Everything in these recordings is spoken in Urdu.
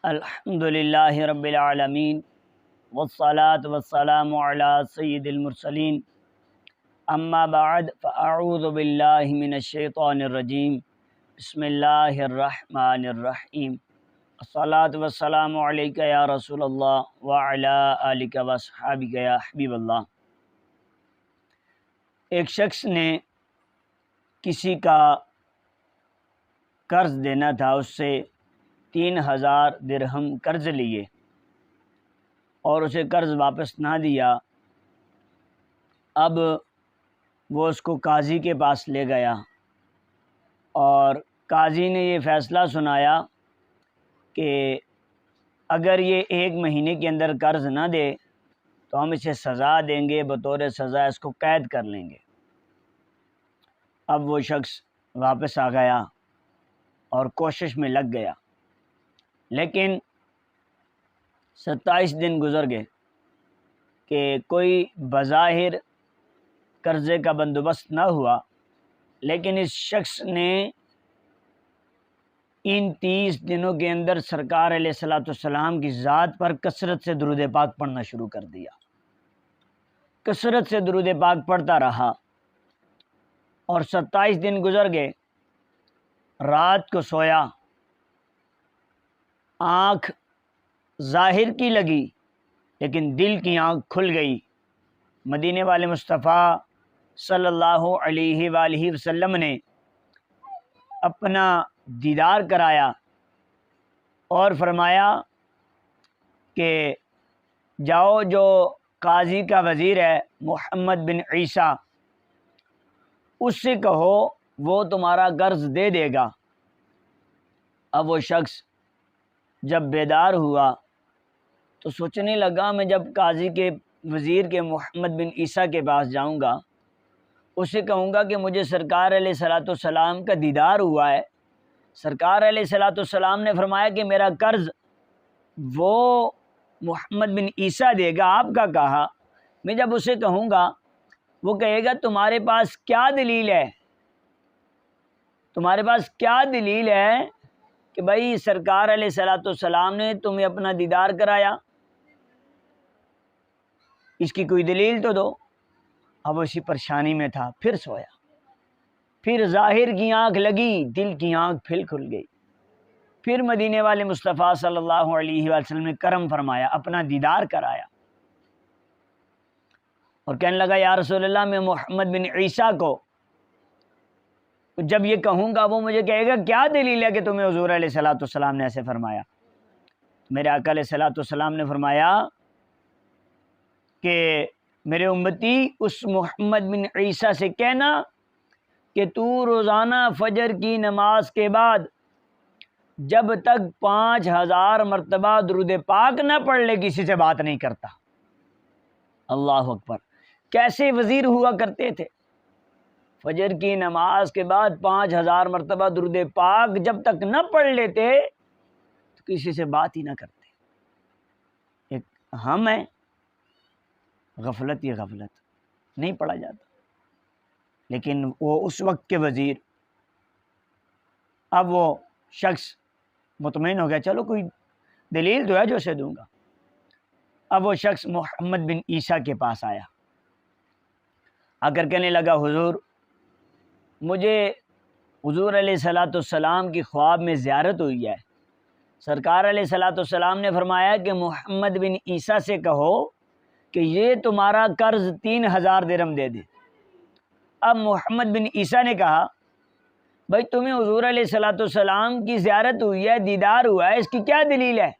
الحمد للہ رب العالمین والصلاة والسلام علی سید المرسلین اما بعد فاعوذ باللہ من الشیطان الرجیم بسم اللہ الرحمن الرحیم الصلاة والسلام علیک یا رسول اللہ وعلی آلک واصحابک یا حبیب اللہ۔ ایک شخص نے کسی کا قرض دینا تھا، اس سے 3000 درہم قرض لیے اور اسے قرض واپس نہ دیا۔ اب وہ اس کو قاضی کے پاس لے گیا اور قاضی نے یہ فیصلہ سنایا کہ اگر یہ 1 مہینے کے اندر قرض نہ دے تو ہم اسے سزا دیں گے، بطور سزا اس کو قید کر لیں گے۔ اب وہ شخص واپس آ گیا اور کوشش میں لگ گیا، لیکن 27 دن گزر گئے کہ کوئی بظاہر قرضے کا بندوبست نہ ہوا، لیکن اس شخص نے ان 30 دنوں کے اندر سرکار علیہ الصلوۃ والسلام کی ذات پر کثرت سے درود پاک پڑھنا شروع کر دیا۔ کثرت سے درود پاک پڑھتا رہا اور 27 دن گزر گئے۔ رات کو سویا، آنکھ ظاہر کی لگی لیکن دل کی آنکھ کھل گئی۔ مدینے والے مصطفیٰ صلی اللہ علیہ وآلہ وسلم نے اپنا دیدار کرایا اور فرمایا کہ جاؤ، جو قاضی کا وزیر ہے محمد بن عیسیٰ، اس سے کہو وہ تمہارا قرض دے دے گا۔ اب وہ شخص جب بیدار ہوا تو سوچنے لگا، میں جب قاضی کے وزیر کے محمد بن عیسیٰ کے پاس جاؤں گا، اسے کہوں گا کہ مجھے سرکار علیہ الصلوۃ والسلام کا دیدار ہوا ہے، سرکار علیہ الصلوۃ والسلام نے فرمایا کہ میرا قرض وہ محمد بن عیسیٰ دے گا، آپ کا کہا۔ میں جب اسے کہوں گا، وہ کہے گا تمہارے پاس کیا دلیل ہے، تمہارے پاس کیا دلیل ہے کہ بھائی سرکار علیہ الصلوۃ والسلام نے تمہیں اپنا دیدار کرایا، اس کی کوئی دلیل تو دو۔ اب اسی پریشانی میں تھا، پھر سویا، پھر ظاہر کی آنکھ لگی، دل کی آنکھ پھر کھل گئی۔ پھر مدینے والے مصطفیٰ صلی اللہ علیہ وسلم نے کرم فرمایا، اپنا دیدار کرایا اور کہنے لگا یا رسول اللہ، میں محمد بن عیسیٰ کو جب یہ کہوں گا، وہ مجھے کہے گا کیا دلیل ہے کہ تمہیں حضور علیہ الصلوۃ والسلام نے ایسے فرمایا؟ میرے آقا علیہ الصلوۃ والسلام نے فرمایا کہ میرے امتی اس محمد بن عیسیٰ سے کہنا کہ تو روزانہ فجر کی نماز کے بعد جب تک 5000 مرتبہ درود پاک نہ پڑھ لے کسی سے بات نہیں کرتا۔ اللہ اکبر! کیسے وزیر ہوا کرتے تھے! فجر کی نماز کے بعد 5000 مرتبہ درود پاک جب تک نہ پڑھ لیتے تو کسی سے بات ہی نہ کرتے۔ ایک ہم ہیں، غفلت ہی غفلت، نہیں پڑھا جاتا، لیکن وہ اس وقت کے وزیر۔ اب وہ شخص مطمئن ہو گیا، چلو کوئی دلیل تو ہے جو اسے دوں گا۔ اب وہ شخص محمد بن عیسیٰ کے پاس آیا، آ کر کہنے لگا حضور، مجھے حضور علیہ الصلوۃ والسلام کی خواب میں زیارت ہوئی ہے، سرکار علیہ الصلوۃ والسلام نے فرمایا کہ محمد بن عیسیٰ سے کہو کہ یہ تمہارا قرض 3000 درہم دے دے۔ اب محمد بن عیسیٰ نے کہا، بھائی تمہیں حضور علیہ الصلوۃ والسلام کی زیارت ہوئی ہے، دیدار ہوا ہے، اس کی کیا دلیل ہے؟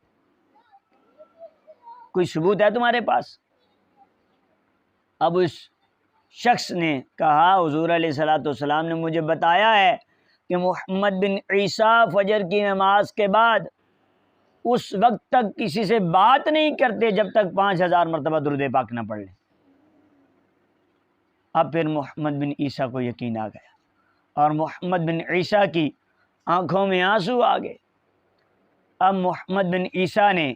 کوئی ثبوت ہے تمہارے پاس؟ اب اس شخص نے کہا، حضور علیہ الصلوۃ والسلام نے مجھے بتایا ہے کہ محمد بن عیسیٰ فجر کی نماز کے بعد اس وقت تک کسی سے بات نہیں کرتے جب تک 5000 مرتبہ درود پاک نہ پڑھ لیں۔ اب پھر محمد بن عیسیٰ کو یقین آ گیا اور محمد بن عیسیٰ کی آنکھوں میں آنسو آ گئے۔ اب محمد بن عیسیٰ نے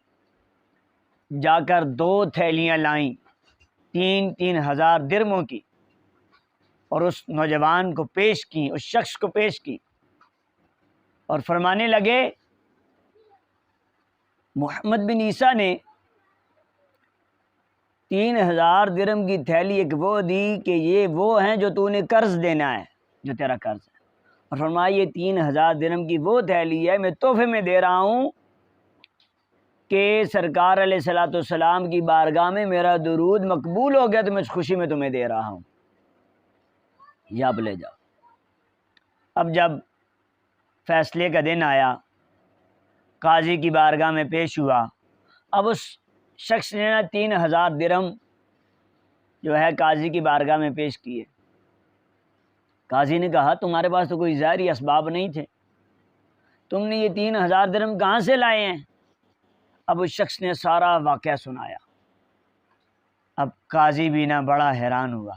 جا کر 2 تھیلیاں لائیں، 3000 درہموں کی، اور اس نوجوان کو پیش کی، اس شخص کو پیش کی اور فرمانے لگے محمد بن عیسیٰ نے 3000 درہم کی تھیلی ایک وہ دی کہ یہ وہ ہیں جو تو نے قرض دینا ہے، جو تیرا قرض ہے، اور فرمایا یہ 3000 درہم کی وہ تھیلی ہے میں تحفے میں دے رہا ہوں کہ سرکار علیہ الصلوۃ والسلام کی بارگاہ میں میرا درود مقبول ہو گیا، تو میں اس خوشی میں تمہیں دے رہا ہوں، یہ اب لے جاؤ۔ اب جب فیصلے کا دن آیا، قاضی کی بارگاہ میں پیش ہوا، اب اس شخص نے 3000 درہم جو ہے قاضی کی بارگاہ میں پیش کیے۔ قاضی نے کہا تمہارے پاس تو کوئی ظاہری اسباب نہیں تھے، تم نے یہ 3000 درہم کہاں سے لائے ہیں؟ اب اس شخص نے سارا واقعہ سنایا۔ اب قاضی بھی نہ بڑا حیران ہوا،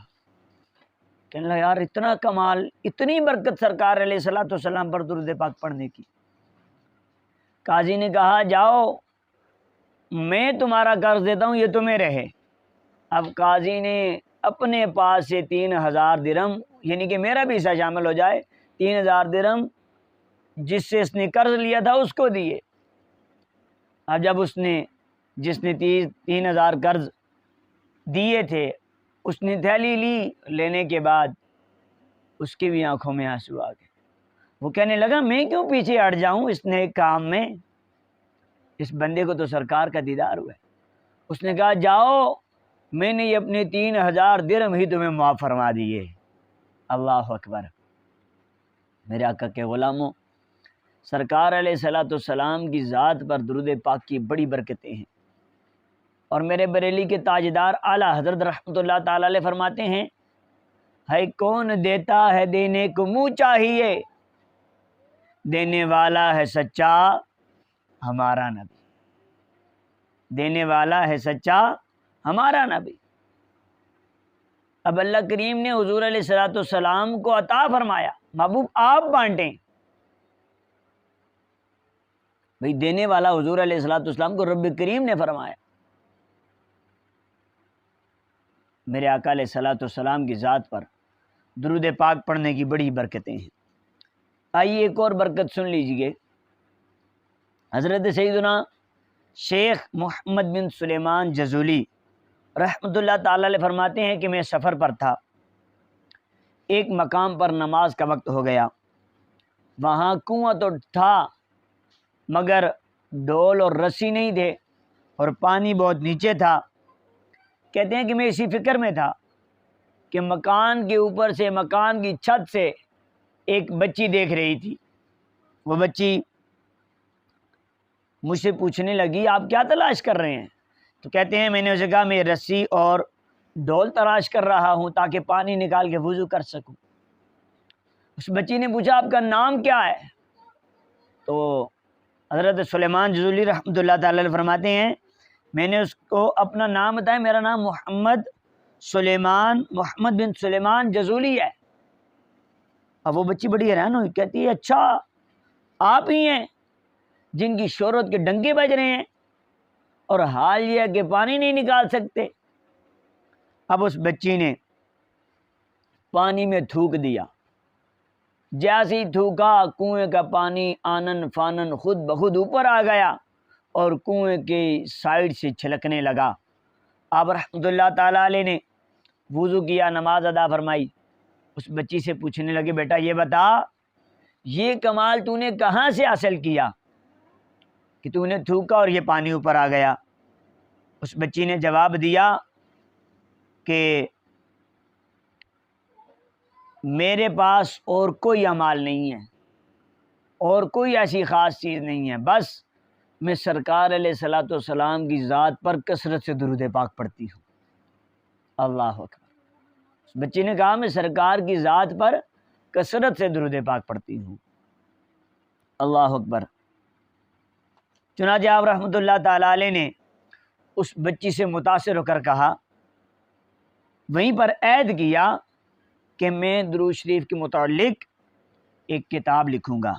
کہنے لگا یار اتنا کمال، اتنی برکت سرکار علیہ الصلوۃ والسلام پر درود پاک پڑھنے کی۔ قاضی نے کہا جاؤ میں تمہارا قرض دیتا ہوں، یہ تمہیں رہے۔ اب قاضی نے اپنے پاس سے 3000 درہم، یعنی کہ میرا بھی حصہ شامل ہو جائے، 3000 درہم جس سے اس نے قرض لیا تھا اس کو دیے۔ اب جب جس نے 3000 قرض دیے تھے اس نے تھیلی لی، لینے کے بعد اس کی بھی آنکھوں میں آنسو آ گئے۔ وہ کہنے لگا میں کیوں پیچھے ہٹ جاؤں اس نیک کام میں، اس بندے کو تو سرکار کا دیدار ہوا ہے۔ اس نے کہا جاؤ میں نے یہ اپنے 3000 درہم ہی تمہیں معاف فرما دیے۔ اللہ اکبر۔ میرے آقا کے غلاموں، سرکار علیہ الصلوۃ والسلام کی ذات پر درود پاک کی بڑی برکتیں ہیں، اور میرے بریلی کے تاجدار اعلیٰ حضرت رحمۃ اللہ تعالی علیہ فرماتے ہیں ہے کون دیتا ہے دینے کو منہ چاہیے، دینے والا ہے سچا ہمارا نبی، دینے والا ہے سچا ہمارا نبی۔ اب اللہ کریم نے حضور علیہ الصلوۃ والسلام کو عطا فرمایا، محبوب آپ بانٹیں، بھئی دینے والا حضور علیہ الصلوۃ والسلام کو رب کریم نے فرمایا۔ میرے آقا علیہ الصلوۃ والسلام کی ذات پر درود پاک پڑھنے کی بڑی برکتیں ہیں۔ آئیے ایک اور برکت سن لیجئے۔ حضرت سیدنا شیخ محمد بن سلیمان جزولی رحمۃ اللہ تعالی علیہ فرماتے ہیں کہ میں سفر پر تھا، ایک مقام پر نماز کا وقت ہو گیا، وہاں کنواں تو تھا مگر ڈول اور رسی نہیں تھے، اور پانی بہت نیچے تھا۔ کہتے ہیں کہ میں اسی فکر میں تھا کہ مکان کے اوپر سے، مکان کی چھت سے ایک بچی دیکھ رہی تھی۔ وہ بچی مجھ سے پوچھنے لگی آپ کیا تلاش کر رہے ہیں؟ تو کہتے ہیں میں نے اسے کہا میں رسی اور ڈول تلاش کر رہا ہوں تاکہ پانی نکال کے وضو کر سکوں۔ اس بچی نے پوچھا آپ کا نام کیا ہے؟ تو حضرت سلیمان جزولی رحمۃ اللہ تعالی علیہ فرماتے ہیں میں نے اس کو اپنا نام بتایا، میرا نام محمد بن سلیمان جزولی ہے۔ اب وہ بچی بڑی حیران ہوئی، کہتی ہے اچھا آپ ہی ہیں جن کی شہرت کے ڈنکے بج رہے ہیں اور حال یہ ہے کہ پانی نہیں نکال سکتے۔ اب اس بچی نے پانی میں تھوک دیا، جیسے ہی تھوکا کنویں کا پانی آنن فانن خود بخود اوپر آ گیا اور کنویں کے سائیڈ سے چھلکنے لگا۔ آپ رحمۃ اللہ تعالی علیہ نے وضو کیا، نماز ادا فرمائی۔ اس بچی سے پوچھنے لگے بیٹا یہ بتا یہ کمال تو نے کہاں سے حاصل کیا کہ تو نے تھوکا اور یہ پانی اوپر آ گیا؟ اس بچی نے جواب دیا کہ میرے پاس اور کوئی اعمال نہیں ہے اور کوئی ایسی خاص چیز نہیں ہے، بس میں سرکار علیہ الصلوۃ والسلام کی ذات پر کثرت سے درود پاک پڑھتی ہوں۔ اللہ اکبر۔ اس بچی نے کہا میں سرکار کی ذات پر کثرت سے درود پاک پڑھتی ہوں۔ اللہ اکبر۔ چنانچہ آپ رحمۃ اللہ تعالی علیہ نے اس بچی سے متاثر ہو کر کہا، وہیں پر عہد کیا کہ میں درود شریف کے متعلق ایک کتاب لکھوں گا۔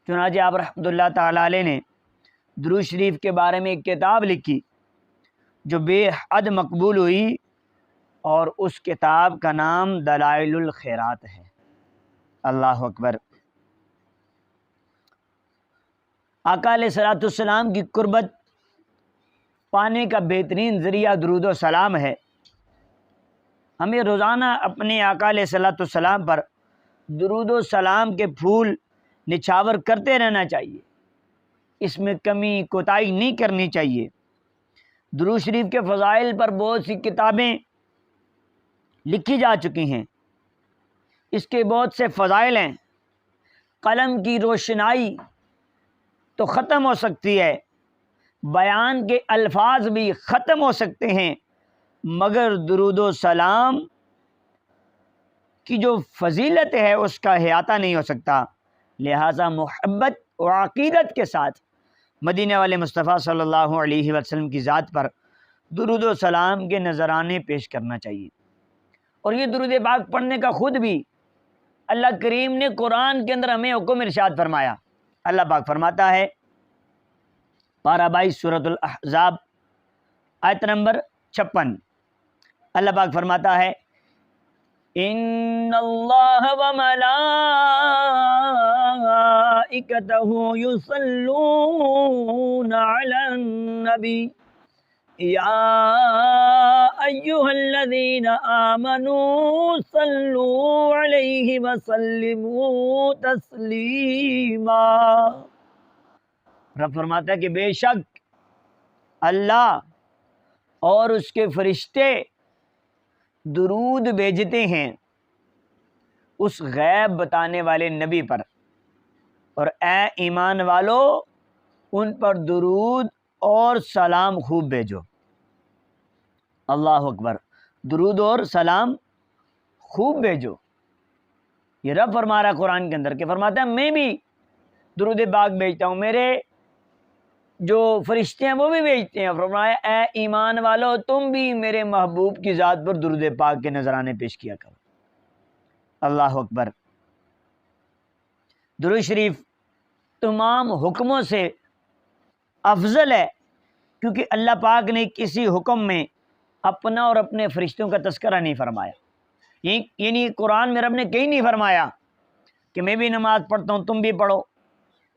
چنانچہ آپ رحمۃ اللہ تعالی علیہ نے درود شریف کے بارے میں ایک کتاب لکھی جو بے حد مقبول ہوئی، اور اس کتاب کا نام دلائل الخیرات ہے۔ اللہ اکبر۔ آقا علیہ الصلوۃ والسلام کی قربت پانے کا بہترین ذریعہ درود و سلام ہے۔ ہمیں روزانہ اپنے آقا علیہ الصلوۃ والسلام پر درود و سلام کے پھول نچھاور کرتے رہنا چاہیے، اس میں کمی کوتاہی نہیں کرنی چاہیے۔ درود شریف کے فضائل پر بہت سی کتابیں لکھی جا چکی ہیں، اس کے بہت سے فضائل ہیں۔ قلم کی روشنائی تو ختم ہو سکتی ہے، بیان کے الفاظ بھی ختم ہو سکتے ہیں، مگر درود و سلام کی جو فضیلت ہے اس کا احاطہ نہیں ہو سکتا۔ لہٰذا محبت و عقیدت کے ساتھ مدینے والے مصطفیٰ صلی اللہ علیہ وسلم کی ذات پر درود و سلام کے نذرانے پیش کرنا چاہیے۔ اور یہ درود پاک پڑھنے کا خود بھی اللہ کریم نے قرآن کے اندر ہمیں حکم ارشاد فرمایا۔ اللہ پاک فرماتا ہے، پارہ 22 سورۃ الاحزاب آیت نمبر 56، اللہ پاک فرماتا ہے، ان اللہ وملائکتہ یصلون علی النبی یا ایہا الذین آمنوا صلوا علیہ وسلموا تسلیما۔ رب فرماتا ہے کہ بے شک اللہ اور اس کے فرشتے درود بھیجتے ہیں اس غیب بتانے والے نبی پر، اور اے ایمان والو ان پر درود اور سلام خوب بھیجو۔ اللہ اکبر، درود اور سلام خوب بھیجو۔ یہ رب فرما رہا ہے قرآن کے اندر کہ فرماتا ہے میں بھی درود پاک بھیجتا ہوں، میرے جو فرشتے ہیں وہ بھی بھیجتے ہیں۔ فرمایا اے ایمان والو تم بھی میرے محبوب کی ذات پر درود پاک کے نذرانے پیش کیا کرو۔ اللہ اکبر۔ درود شریف تمام حکموں سے افضل ہے، کیونکہ اللہ پاک نے کسی حکم میں اپنا اور اپنے فرشتوں کا تذکرہ نہیں فرمایا۔ یعنی قرآن میں رب نے کہیں نہیں فرمایا کہ میں بھی نماز پڑھتا ہوں تم بھی پڑھو،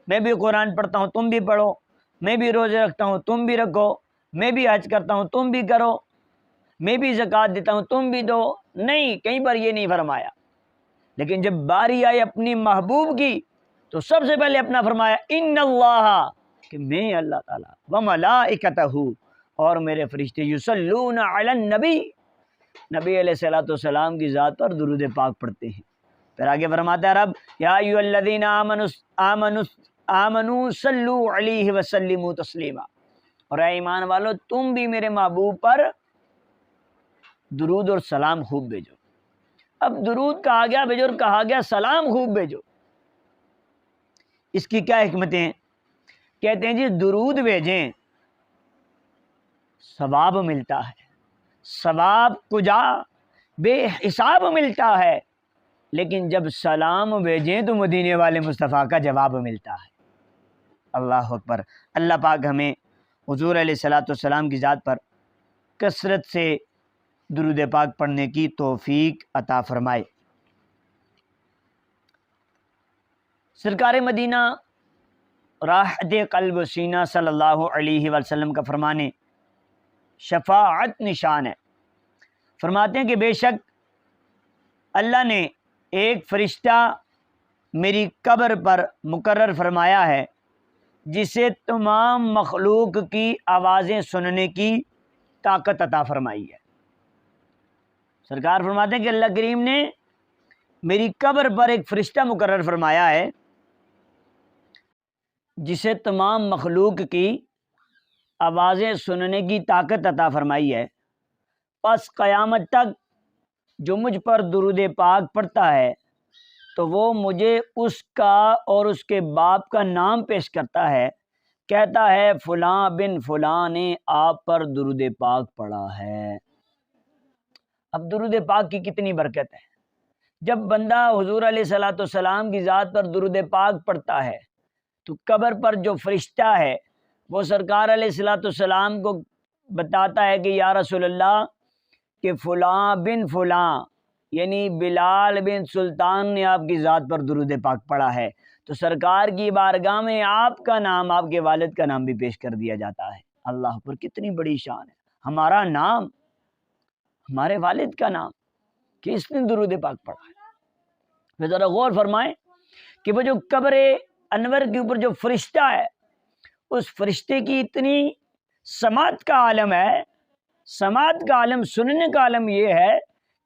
میں بھی قرآن پڑھتا ہوں تم بھی پڑھو، میں بھی روزے رکھتا ہوں تم بھی رکھو، میں بھی حج کرتا ہوں تم بھی کرو، میں بھی زکوٰۃ دیتا ہوں تم بھی دو۔ نہیں، کہیں پر یہ نہیں فرمایا۔ لیکن جب باری آئی اپنی محبوب کی تو سب سے پہلے اپنا فرمایا ان اللہ، کہ میں اللہ تعالیٰ، وملائکتہ، اور میرے فرشتے، یصلون علی النبی، نبی علیہ الصلوۃ والسلام کی ذات پر درود پاک پڑھتے ہیں۔ پھر آگے فرماتا ہے رب، یا ایھا الذین آمنوا صلوا علیہ وسلموا تسلیما، اور اے ایمان والو تم بھی میرے محبوب پر درود اور سلام خوب بھیجو۔ اب درود کہا گیا بھیجو اور کہا گیا سلام خوب بھیجو، اس کی کیا حکمتیں ہیں؟ کہتے ہیں جی درود بھیجیں ثواب ملتا ہے، ثواب کجا بے حساب ملتا ہے، لیکن جب سلام بھیجیں تو مدینے والے مصطفیٰ کا جواب ملتا ہے۔ اللہ اکبر۔ اللہ پاک ہمیں حضور علیہ الصلوۃ والسلام کی ذات پر کثرت سے درود پاک پڑھنے کی توفیق عطا فرمائے۔ سرکار مدینہ راحت قلب و سینہ صلی اللہ علیہ وسلم کا فرمانے شفاعت نشان ہے۔ فرماتے ہیں کہ بے شک اللہ نے ایک فرشتہ میری قبر پر مقرر فرمایا ہے جسے تمام مخلوق کی آوازیں سننے کی طاقت عطا فرمائی ہے۔ سرکار فرماتے ہیں کہ اللہ کریم نے میری قبر پر ایک فرشتہ مقرر فرمایا ہے جسے تمام مخلوق کی آوازیں سننے کی طاقت عطا فرمائی ہے، پس قیامت تک جو مجھ پر درود پاک پڑھتا ہے تو وہ مجھے اس کا اور اس کے باپ کا نام پیش کرتا ہے، کہتا ہے فلاں بن فلاں نے آپ پر درود پاک پڑھا ہے۔ اب درود پاک کی کتنی برکت ہے۔ جب بندہ حضور علیہ الصلوۃ والسلام کی ذات پر درود پاک پڑھتا ہے تو قبر پر جو فرشتہ ہے وہ سرکار علیہ الصلوۃ والسلام کو بتاتا ہے کہ یا رسول اللہ کہ فلاں بن فلاں یعنی بلال بن سلطان نے آپ کی ذات پر درود پاک پڑھا ہے، تو سرکار کی بارگاہ میں آپ کا نام، آپ کے والد کا نام بھی پیش کر دیا جاتا ہے۔ اللہ پر کتنی بڑی شان ہے، ہمارا نام، ہمارے والد کا نام، کہ اس نے درود پاک پڑھا ہے۔ پھر ذرا غور فرمائیں کہ وہ جو قبر انور کے اوپر جو فرشتہ ہے، اس فرشتے کی اتنی سماعت کا عالم ہے، سماعت کا عالم، سننے کا عالم یہ ہے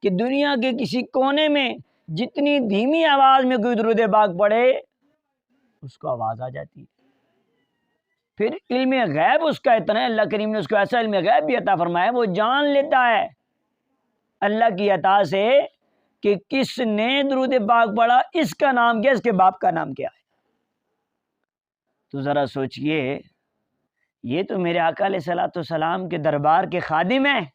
کہ دنیا کے کسی کونے میں جتنی دھیمی آواز میں کوئی درود پاک پڑھے اس کو آواز آ جاتی ہے۔ پھر علم غیب اس کا اتنا ہے، اللہ کریم نے اس کو ایسا علم غیب بھی عطا فرمایا، وہ جان لیتا ہے اللہ کی عطا سے کہ کس نے درود پاک پڑھا، اس کا نام کیا، اس کے باپ کا نام کیا ہے۔ تو ذرا سوچئے، یہ تو میرے آقا علیہ الصلوۃ والسلام کے دربار کے خادم ہیں،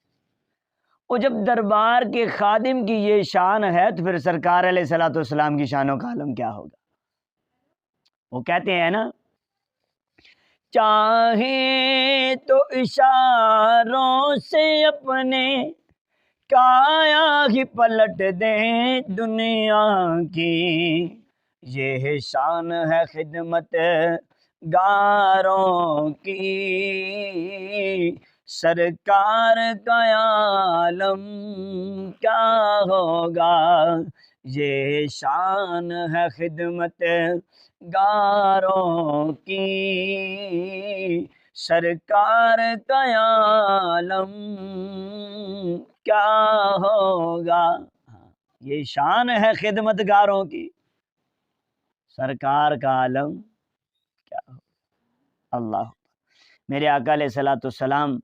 اور جب دربار کے خادم کی یہ شان ہے تو پھر سرکار علیہ الصلوۃ والسلام کی شانوں کا عالم کیا ہوگا۔ وہ کہتے ہیں نا، چاہے تو اشاروں سے اپنے کایا ہی پلٹ دیں دنیا کی، یہ شان ہے خدمت گاروں کی، سرکار کا عالم کیا ہوگا، یہ شان ہے خدمت گاروں کی، سرکار کا عالم کیا ہوگا۔ یہ شان ہے خدمت گاروں کی، سرکار کا عالم کیا ہوگا۔ اللہ، میرے آقا علیہ الصلوۃ والسلام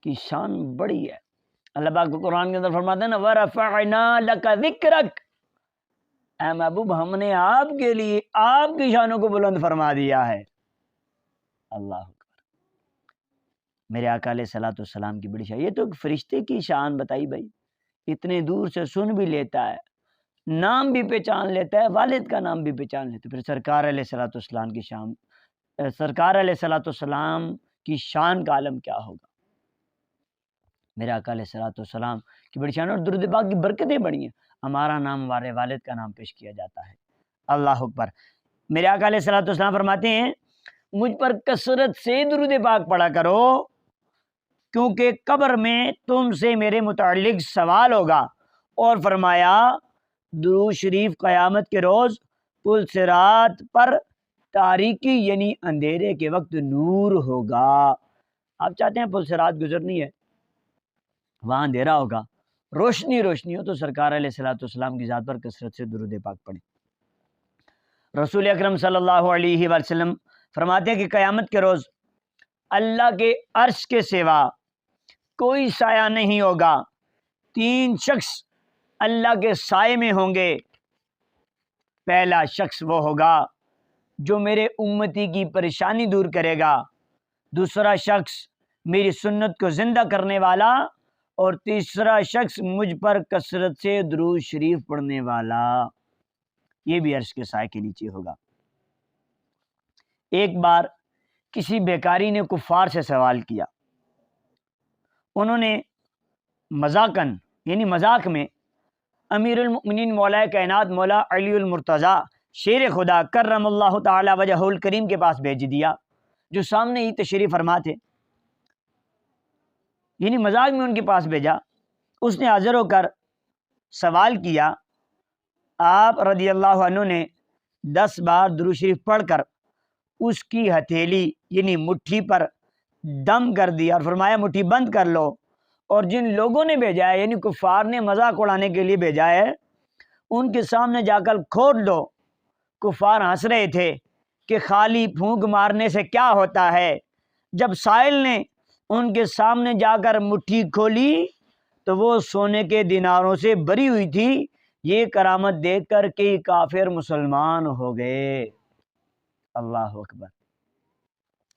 کی شان بڑی ہے۔ اللہ پاک کو قرآن کے اندر فرماتے ہیں نا، وَرَفَعْنَا لَكَ ذِكْرَكَ، اے محبوب ہم نے آپ کے لیے آپ کی شانوں کو بلند فرما دیا ہے۔ اللہ اکبر، میرے آقا علیہ الصلوۃ والسلام کی بڑی شان، یہ تو ایک فرشتے کی شان بتائی بھائی، اتنے دور سے سن بھی لیتا ہے، نام بھی پہچان لیتا ہے، والد کا نام بھی پہچان لیتا ہے، پھر سرکار علیہ الصلوۃ والسلام کی شان، سرکار علیہ الصلوۃ والسلام کی شان کا عالم کیا ہوگا۔ میرے آقا علیہ الصلوۃ والسلام کی بڑی شان، اور درود پاک کی برکتیں بڑی ہیں، ہمارا نام ہمارے والد کا نام پیش کیا جاتا ہے۔ اللہ اکبر، میرے آقا علیہ الصلوۃ والسلام فرماتے ہیں، مجھ پر کثرت سے درود پاک پڑھا کرو، کیونکہ قبر میں تم سے میرے متعلق سوال ہوگا، اور فرمایا درود شریف قیامت کے روز پل صراط پر تاریکی یعنی اندھیرے کے وقت نور ہوگا۔ آپ چاہتے ہیں پل صراط گزرنی ہے، وہاں اندھیرا ہوگا، روشنی روشنی ہو، تو سرکار علیہ الصلوۃ والسلام کی ذات پر کثرت سے درود پاک پڑھیں۔ رسول اکرم صلی اللہ علیہ وسلم فرماتے ہیں کہ قیامت کے روز اللہ کے عرش کے سوا کوئی سایہ نہیں ہوگا، 3 شخص اللہ کے سائے میں ہوں گے۔ پہلا شخص وہ ہوگا جو میرے امتی کی پریشانی دور کرے گا، دوسرا شخص میری سنت کو زندہ کرنے والا، اور تیسرا شخص مجھ پر کثرت سے درود شریف پڑھنے والا، یہ بھی عرش کے سائے کے نیچے ہوگا۔ ایک بار کسی بیکاری نے کفار سے سوال کیا، انہوں نے مذاقاً یعنی مذاق میں امیر المؤمنین مولا کائنات مولا علی المرتضیٰ شیر خدا کرم اللہ تعالی وجہہ الکریم کے پاس بھیج دیا، جو سامنے ہی تشریف فرما تھے، یعنی مذاق میں ان کے پاس بھیجا۔ اس نے حاضر ہو کر سوال کیا، آپ رضی اللہ عنہ نے 10 بار درود شریف پڑھ کر اس کی ہتھیلی یعنی مٹھی پر دم کر دیا، اور فرمایا مٹھی بند کر لو، اور جن لوگوں نے بھیجا ہے یعنی کفار نے مذاق اڑانے کے لیے بھیجا ہے، ان کے سامنے جا کر کھول دو۔ کفار ہنس رہے تھے کہ خالی پھونک مارنے سے کیا ہوتا ہے۔ جب سائل نے ان کے سامنے جا کر مٹھی کھولی تو وہ سونے کے دیناروں سے بری ہوئی تھی۔ یہ کرامت دیکھ کر کئی کافر مسلمان ہو گئے۔ اللہ اکبر۔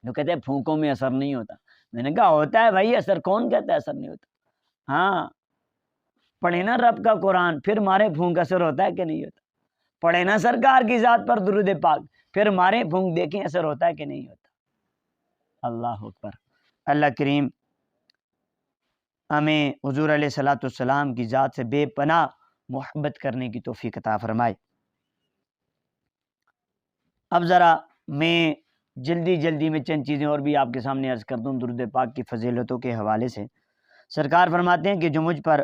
جو کہتے ہیں پھونکوں میں اثر نہیں ہوتا، میں نے کہا ہوتا ہے بھائی اثر، کون کہتا ہے اثر نہیں ہوتا؟ ہاں، پڑھے نا رب کا قرآن، پھر مارے پھونک اثر ہوتا ہے کہ نہیں ہوتا؟ پڑھے نا سرکار کی ذات پر درود پاک، پھر مارے پھونک دیکھیں اثر ہوتا ہے کہ نہیں ہوتا۔ اللہ اکبر۔ اللہ کریم ہمیں حضور علیہ الصلوۃ والسلام کی ذات سے بے پناہ محبت کرنے کی توفیق عطا فرمائے۔ اب ذرا میں جلدی میں چند چیزیں اور بھی آپ کے سامنے عرض کر دوں درود پاک کی فضیلتوں کے حوالے سے۔ سرکار فرماتے ہیں کہ جو مجھ پر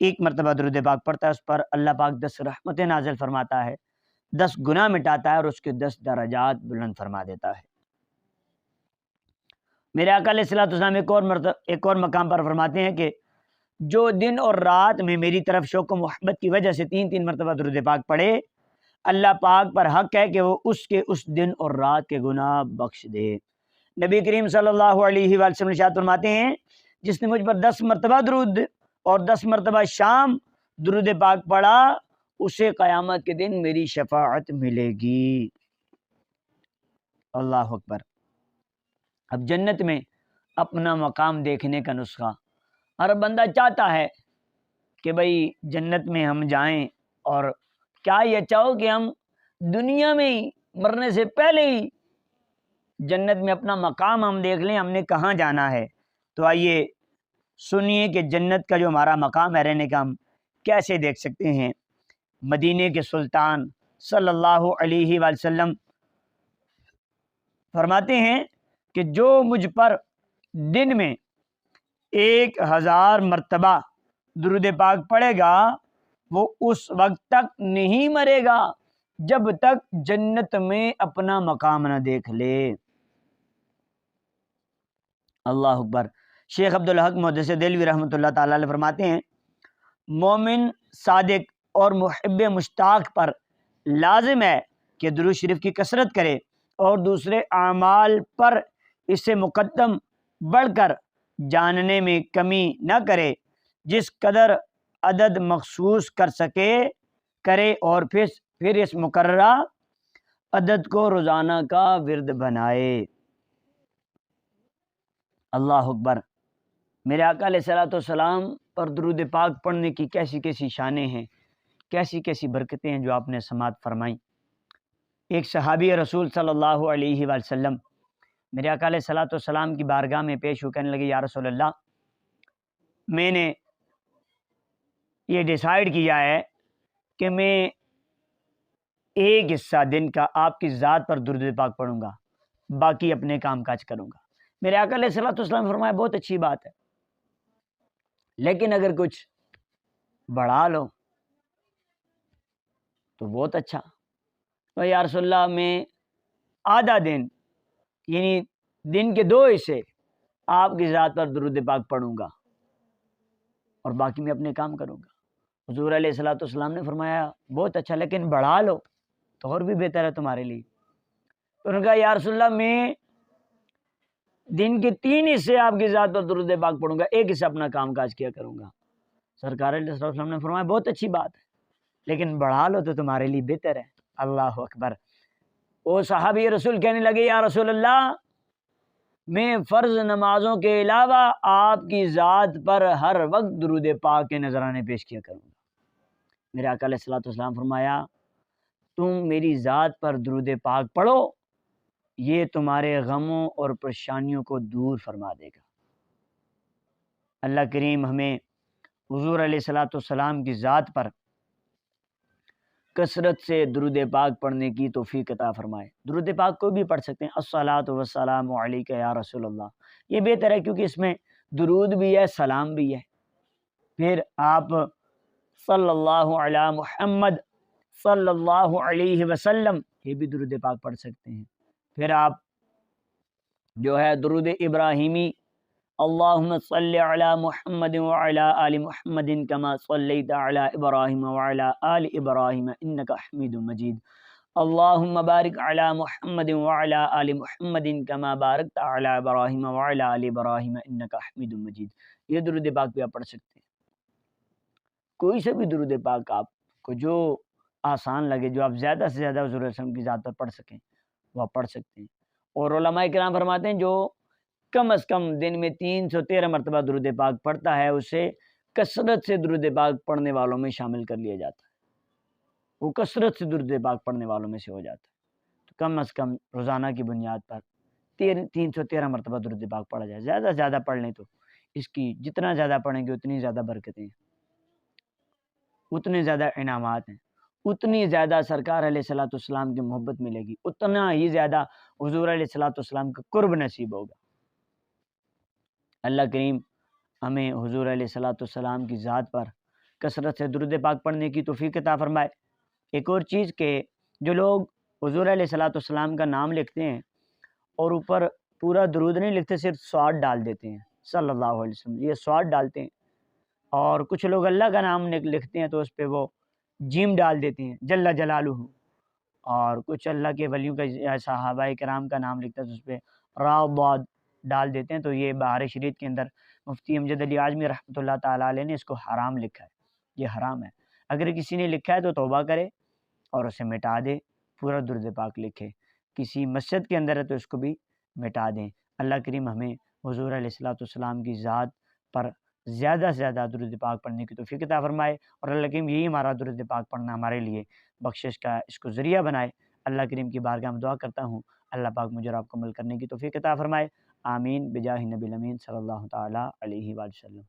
ایک مرتبہ درود پاک پڑھتا ہے اس پر اللہ پاک 10 رحمتیں نازل فرماتا ہے، 10 گناہ مٹاتا ہے اور اس کے 10 درجات بلند فرما دیتا ہے۔ میرے آقا علیہ الصلوۃ والسلام ایک اور مقام پر فرماتے ہیں کہ جو دن اور رات میں میری طرف شوق و محبت کی وجہ سے 3 مرتبہ درود پاک پڑھے، اللہ پاک پر حق ہے کہ وہ اس کے اس دن اور رات کے گناہ بخش دے۔ نبی کریم صلی اللہ علیہ وآلہ وسلم ارشاد فرماتے ہیں جس نے مجھ پر 10 مرتبہ درود اور 10 مرتبہ شام درود پاک پڑھا اسے قیامت کے دن میری شفاعت ملے گی۔ اللہ اکبر۔ اب جنت میں اپنا مقام دیکھنے کا نسخہ، ہر بندہ چاہتا ہے کہ بھئی جنت میں ہم جائیں، اور کیا یہ چاہو کہ ہم دنیا میں ہی مرنے سے پہلے ہی جنت میں اپنا مقام ہم دیکھ لیں، ہم نے کہاں جانا ہے۔ تو آئیے سنیے کہ جنت کا جو ہمارا مقام ہے رہنے کا ہم کیسے دیکھ سکتے ہیں۔ مدینے کے سلطان صلی اللہ علیہ وآلہ وسلم فرماتے ہیں کہ جو مجھ پر دن میں 1000 مرتبہ درود پاک پڑھے گا وہ اس وقت تک نہیں مرے گا جب تک جنت میں اپنا مقام نہ دیکھ لے۔ اللہ اکبر۔ شیخ عبدالحق محدث دہلوی رحمۃ اللہ تعالی علیہ فرماتے ہیں مومن صادق اور محب مشتاق پر لازم ہے کہ درود شریف کی کثرت کرے اور دوسرے اعمال پر اسے مقدم بڑھ کر جاننے میں کمی نہ کرے، جس قدر عدد مخصوص کر سکے کرے، اور پھر اس مقررہ عدد کو روزانہ کا ورد بنائے۔ اللہ اکبر۔ میرے آقا علیہ الصلوۃ والسلام پر درود پاک پڑھنے کی کیسی کیسی شانیں ہیں، کیسی کیسی برکتیں ہیں جو آپ نے سماعت فرمائیں۔ ایک صحابی رسول صلی اللہ علیہ وآلہ وسلم میرے آقا علیہ الصلوۃ والسلام کی بارگاہ میں پیش ہو کہنے لگے یا رسول اللہ، میں نے یہ ڈیسائیڈ کیا ہے کہ میں ایک حصہ دن کا آپ کی ذات پر درود پاک پڑھوں گا، باقی اپنے کام کاج کروں گا۔ میرے آقا علیہ الصلوۃ والسلام فرمایا بہت اچھی بات ہے، لیکن اگر کچھ بڑھا لو تو بہت اچھا۔ تو یا رسول اللہ میں آدھا دن یعنی دن کے 2 حصے آپ کی ذات پر درود پاک پڑھوں گا اور باقی میں اپنے کام کروں گا۔ حضور علیہ الصلوۃ والسلام نے فرمایا بہت اچھا، لیکن بڑھا لو تو اور بھی بہتر ہے تمہارے لیے۔ تو انہوں نے کہا یا رسول اللہ میں دن کے 3 حصے آپ کی ذات پر درود پاک پڑھوں گا، 1 حصہ اپنا کام کاج کیا کروں گا۔ سرکار علیہ السلام نے فرمایا بہت اچھی بات ہے، لیکن بڑھا لو تو تمہارے لیے بہتر ہے۔ اللہ اکبر۔ وہ صحابی رسول کہنے لگے یا رسول اللہ میں فرض نمازوں کے علاوہ آپ کی ذات پر ہر وقت درود پاک کے نذرانے پیش کیا کروں گا۔ میرے آقا علیہ الصلوۃ والسلام فرمایا تم میری ذات پر درود پاک پڑھو، یہ تمہارے غموں اور پریشانیوں کو دور فرما دے گا۔ اللہ کریم ہمیں حضور علیہ الصلوۃ والسلام کی ذات پر کثرت سے درود پاک پڑھنے کی توفیق عطا فرمائے۔ درود پاک کو بھی پڑھ سکتے ہیں، الصلاۃ والسلام علیک یا رسول اللہ، یہ بہتر ہے کیونکہ اس میں درود بھی ہے سلام بھی ہے۔ پھر آپ صلی اللہ علی محمد صلی اللہ علیہ وسلم یہ بھی درود پاک پڑھ سکتے ہیں۔ پھر آپ جو ہے درود ابراہیمی اللہم صلی علی محمد وعلی آل محمد کما صلیت علی ابراہیم وعلی آل ابراہیم انک حمید مجید، اللہم بارک علی محمد وعلی آل محمد کما بارکت علی ابراہیم وعلی آل ابراہیم انک حمید مجید۔ یہ درود پاک بھی آپ پڑھ سکتے ہیں۔ کوئی سے بھی درود پاک آپ کو جو آسان لگے، جو آپ زیادہ سے زیادہ حضور صلی اللہ علیہ وسلم کی ذات پر پڑھ سکیں وہ آپ پڑھ سکتے ہیں۔ اور علماء کرام فرماتے ہیں جو کم از کم دن میں 313 مرتبہ درود پاک پڑھتا ہے اسے کثرت سے درود پاک پڑھنے والوں میں شامل کر لیا جاتا ہے، وہ کثرت سے درود پاک پڑھنے والوں میں سے ہو جاتا ہے۔ تو کم از کم روزانہ کی بنیاد پر 313 مرتبہ درود پاک پڑھا جائے، زیادہ سے زیادہ پڑھ لیں تو اس کی جتنا زیادہ پڑھیں گے اتنی زیادہ برکتیں ہیں، اتنے زیادہ انعامات ہیں، اتنی زیادہ سرکار علیہ الصلوۃ والسلام کی محبت ملے گی، اتنا ہی زیادہ حضور علیہ الصلوۃ والسلام کا قرب نصیب ہوگا۔ اللہ کریم ہمیں حضور علیہ الصلوۃ والسلام کی ذات پر کثرت سے درود پاک پڑھنے کی توفیق عطا فرمائے۔ ایک اور چیز کہ جو لوگ حضور علیہ الصلوۃ والسلام کا نام لکھتے ہیں اور اوپر پورا درود نہیں لکھتے، صرف صاد ڈال دیتے ہیں صلی اللہ علیہ وسلم، یہ صاد ڈالتے ہیں، اور کچھ لوگ اللہ کا نام لکھتے ہیں تو اس پہ وہ جیم ڈال دیتے ہیں جل جلالہ، اور کچھ اللہ کے ولیوں کا یا صحابہ کرام کا نام لکھتا ہے تو اس پہ را ضاد ڈال دیتے ہیں۔ تو یہ بہار شریعت کے اندر مفتی امجد علی اعظمی رحمۃ اللہ تعالیٰ علیہ نے اس کو حرام لکھا ہے، یہ حرام ہے۔ اگر کسی نے لکھا ہے تو توبہ کرے اور اسے مٹا دے، پورا درود پاک لکھے۔ کسی مسجد کے اندر ہے تو اس کو بھی مٹا دیں۔ اللہ کریم ہمیں حضور علیہ الصلوۃ والسلام کی ذات پر زیادہ سے زیادہ درود پاک پڑھنے کی توفیق عطا فرمائے، اور اللہ کریم یہی ہمارا درود پاک پڑھنا ہمارے لیے بخشش کا اس کو ذریعہ بنائے۔ اللہ کریم کی بارگاہ میں دعا کرتا ہوں اللہ پاک مجھے اور آپ کو عمل کرنے کی توفیق عطا فرمائے۔ آمین بجاہ نبی الامین صلی اللہ تعالیٰ علیہ وآلہ وسلم۔